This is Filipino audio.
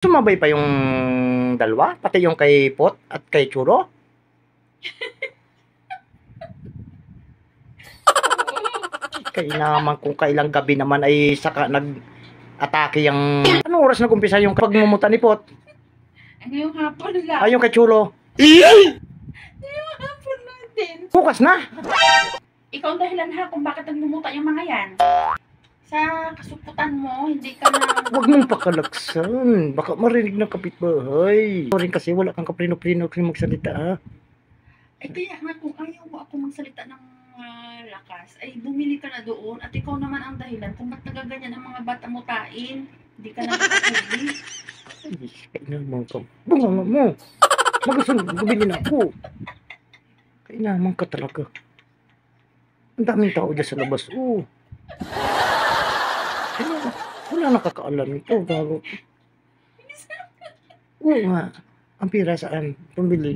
Sumabay pa yung dalawa, pati yung kay Pot at kay Churo. Kaya naman kung kailang gabi naman ay saka nag-atake yung... Anong oras nag-umpisa yung pagmumuta ni Pot? Ngayong hapon lang. Ay, yung kay Chulo. Ngayong hapon lang din. Bukas na. Ikaw ang dahilan ha kung bakit naglumuta yung mga yan. Sa kasuputan mo, hindi ka na... Huwag mong pakalaksan. Baka marinig ng kapitbahay. Rin kasi wala kang kaprino-prino kung magsalita, ha? Ay kaya nga kung ayaw mo ako magsalita ng lakas, ay bumili ka na doon at ikaw naman ang dahilan kung ba't nagaganyan ang mga bata mo tain. Hindi ka na nakakuli. Ay, kaya naman ka. Bunga mo. Magasunod, bumili na ako. Kaya naman ka talaga. Ang daming tao dyan sa labas, oh. Wala nakakaalam ito. Bago. Oo nga. Ang pira saan? Pambili.